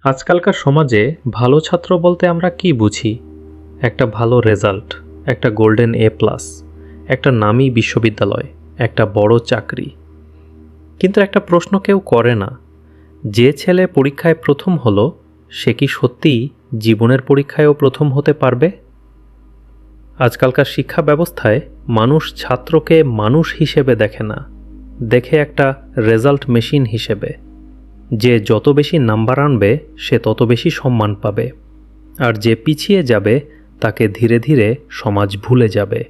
আজকালকার সমাজে ভালো ছাত্র বলতে আমরা কি বুঝি? একটা ভালো রেজাল্ট, একটা গোল্ডেন A+, একটা নামী বিশ্ববিদ্যালয়, একটা বড় চাকরি। কিন্তু একটা প্রশ্ন কেউ করে না, যে ছেলে পরীক্ষায় প্রথম হলো সে কি সত্যিই জীবনের পরীক্ষায়ও প্রথম হতে পারবে? আজকালকার শিক্ষা ব্যবস্থায় মানুষ ছাত্রকে মানুষ হিসেবে দেখে না, দেখে একটা রেজাল্ট মেশিন হিসেবে। যে যত বেশি নাম্বার আনবে সে তত বেশি সম্মান পাবে, আর যে পিছিয়ে যাবে তাকে ধীরে ধীরে সমাজ ভুলে যাবে।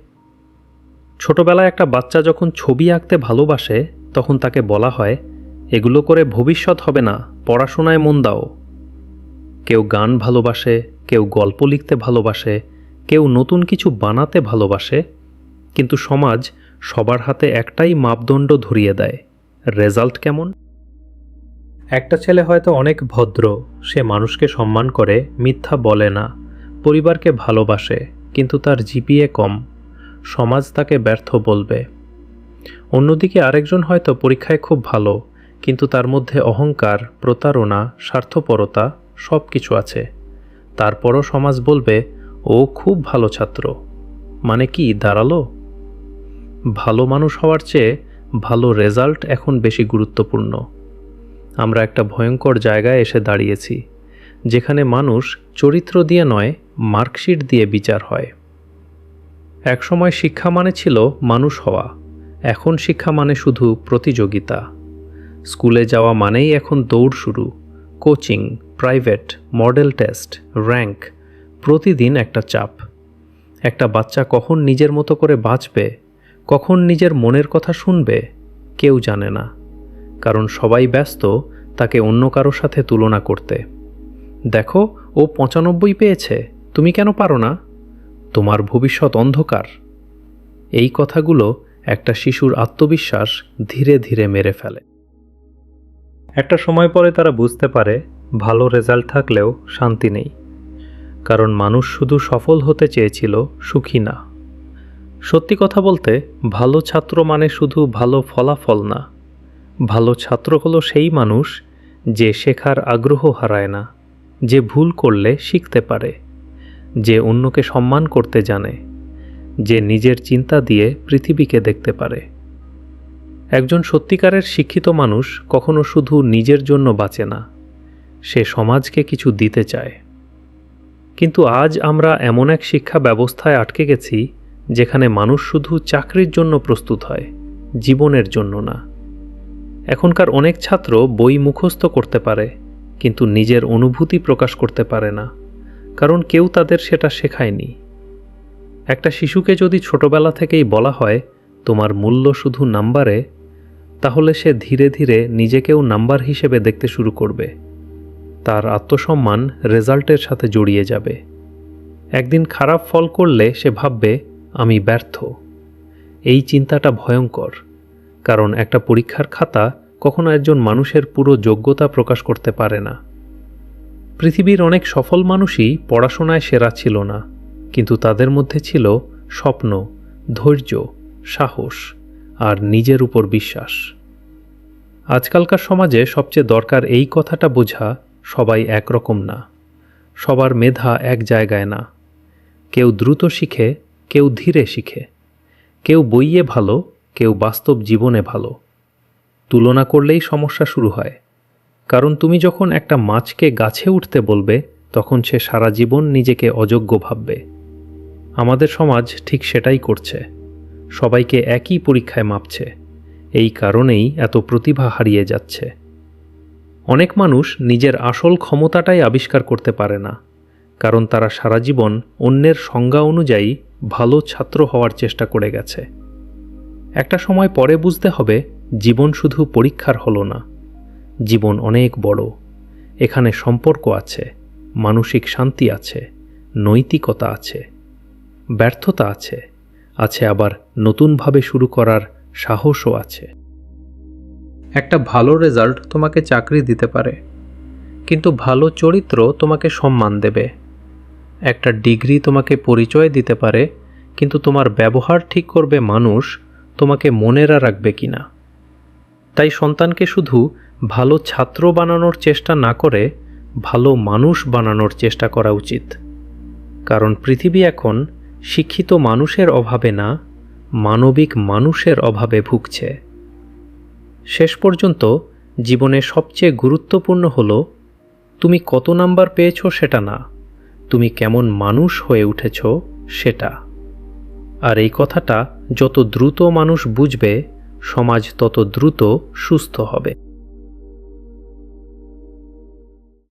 ছোটবেলায় একটা বাচ্চা যখন ছবি আঁকতে ভালোবাসে তখন তাকে বলা হয়, এগুলো করে ভবিষ্যৎ হবে না, পড়াশোনায় মন দাও। কেউ গান ভালোবাসে, কেউ গল্প লিখতে ভালোবাসে, কেউ নতুন কিছু বানাতে ভালোবাসে, কিন্তু সমাজ সবার হাতে একটাই মাপদণ্ড ধরিয়ে দেয়, রেজাল্ট কেমন। একটা ছেলে হয়তো অনেক ভদ্র, সে মানুষকে সম্মান করে, মিথ্যা বলে না, পরিবারকে ভালোবাসে, কিন্তু তার জিপিএ কম, সমাজ তাকে ব্যর্থ বলবে। অন্যদিকে আরেকজন হয়তো পরীক্ষায় খুব ভালো, কিন্তু তার মধ্যে অহংকার, প্রতারণা, স্বার্থপরতা সব কিছু আছে, তারপরও সমাজ বলবে ও খুব ভালো ছাত্র। মানে কি দাঁড়ালো? ভালো মানুষ হওয়ার চেয়ে ভালো রেজাল্ট এখন বেশি গুরুত্বপূর্ণ। আমরা একটা ভয়ঙ্কর জায়গায় এসে দাঁড়িয়েছি, যেখানে মানুষ চরিত্র দিয়ে নয়, মার্কশিট দিয়ে বিচার হয়। একসময় শিক্ষা মানে ছিল মানুষ হওয়া, এখন শিক্ষা মানে শুধু প্রতিযোগিতা। স্কুলে যাওয়া মানেই এখন দৌড় শুরু, coaching, private, model test, rank, প্রতিদিন একটা চাপ। একটা বাচ্চা কখন নিজের মতো করে বাঁচবে, কখন নিজের মনের কথা শুনবে, কেউ জানে না, কারণ সবাই ব্যস্ত তাকে অন্য কারোর সাথে তুলনা করতে। দেখো, ও 95 পেয়েছে, তুমি কেন পারো না? তোমার ভবিষ্যৎ অন্ধকার। এই কথাগুলো একটা শিশুর আত্মবিশ্বাস ধীরে ধীরে মেরে ফেলে। একটা সময় পরে তারা বুঝতে পারে ভালো রেজাল্ট থাকলেও শান্তি নেই, কারণ মানুষ শুধু সফল হতে চেয়েছিল, সুখী না। সত্যি কথা বলতে, ভালো ছাত্র মানে শুধু ভালো ফলাফল না। ভালো ছাত্র হলো সেই মানুষ যে শেখার আগ্রহ হারায় না, যে ভুল করলে শিখতে পারে, যে অন্যকে সম্মান করতে জানে, যে নিজের চিন্তা দিয়ে পৃথিবীকে দেখতে পারে। একজন সত্যিকারের শিক্ষিত মানুষ কখনো শুধু নিজের জন্য বাঁচে না, সে সমাজকে কিছু দিতে চায়। কিন্তু আজ আমরা এমন এক শিক্ষা ব্যবস্থায় আটকে গেছি যেখানে মানুষ শুধু চাকরির জন্য প্রস্তুত হয়, জীবনের জন্য না। এখনকার অনেক ছাত্র বই মুখস্থ করতে পারে, কিন্তু নিজের অনুভূতি প্রকাশ করতে পারে না, কারণ কেউ তাদের সেটা শেখায়নি। একটা শিশুকে যদি ছোটবেলা থেকেই বলা হয় তোমার মূল্য শুধু নাম্বারে, তাহলে সে ধীরে ধীরে নিজেকেও নাম্বার হিসেবে দেখতে শুরু করবে। তার আত্মসম্মান রেজাল্টের সাথে জড়িয়ে যাবে। একদিন খারাপ ফল করলে সে ভাববে আমি ব্যর্থ। এই চিন্তাটা ভয়ঙ্কর, কারণ একটা পরীক্ষার খাতা কখনো একজন মানুষের পুরো যোগ্যতা প্রকাশ করতে পারে না। পৃথিবীর অনেক সফল মানুষই পড়াশোনায় সেরা ছিল না, কিন্তু তাদের মধ্যে ছিল স্বপ্ন, ধৈর্য, সাহস আর নিজের উপর বিশ্বাস। আজকালকার সমাজে সবচেয়ে দরকার এই কথাটা বোঝা, সবাই একরকম না, সবার মেধা এক জায়গায় না। কেউ দ্রুত শিখে, কেউ ধীরে শিখে, কেউ বইয়ে ভালো, কেউ বাস্তব জীবনে ভালো। তুলনা করলেই সমস্যা শুরু হয়, কারণ তুমি যখন একটা মাছকে গাছে উঠতে বলবে তখন সে সারা জীবন নিজেকে অযোগ্য ভাববে। আমাদের সমাজ ঠিক সেটাই করছে, সবাইকে একই পরীক্ষায় মাপছে। এই কারণেই এত প্রতিভা হারিয়ে যাচ্ছে। অনেক মানুষ নিজের আসল ক্ষমতাটাই আবিষ্কার করতে পারে না, কারণ তারা সারা জীবন অন্যের সংজ্ঞা অনুযায়ী ভালো ছাত্র হওয়ার চেষ্টা করে গেছে। একটা সময় পরে বুঝতে হবে জীবন শুধু পরীক্ষার হলো না, জীবন অনেক বড়। এখানে সম্পর্ক আছে, মানসিক শান্তি আছে, নৈতিকতা আছে, ব্যর্থতা আছে, আছে আবার নতুনভাবে শুরু করার সাহসও আছে। একটা ভালো রেজাল্ট তোমাকে চাকরি দিতে পারে, কিন্তু ভালো চরিত্র তোমাকে সম্মান দেবে। একটা ডিগ্রি তোমাকে পরিচয় দিতে পারে, কিন্তু তোমার ব্যবহার ঠিক করবে মানুষ তোমাকে মনে রাখবে কিনা। তাই সন্তানকে শুধু ভালো ছাত্র বানানোর চেষ্টা না করে ভালো মানুষ বানানোর চেষ্টা করা উচিত। কারণ পৃথিবী এখন শিক্ষিত মানুষের অভাবে না, মানবিক মানুষের অভাবে ভুগছে। শেষ পর্যন্ত জীবনে সবচেয়ে গুরুত্বপূর্ণ হলো তুমি কত নাম্বার পেয়েছো সেটা না, তুমি কেমন মানুষ হয়ে উঠেছো সেটা। আর এই কথাটা যত দ্রুত মানুষ বুঝবে, সমাজ তত দ্রুত সুস্থ হবে।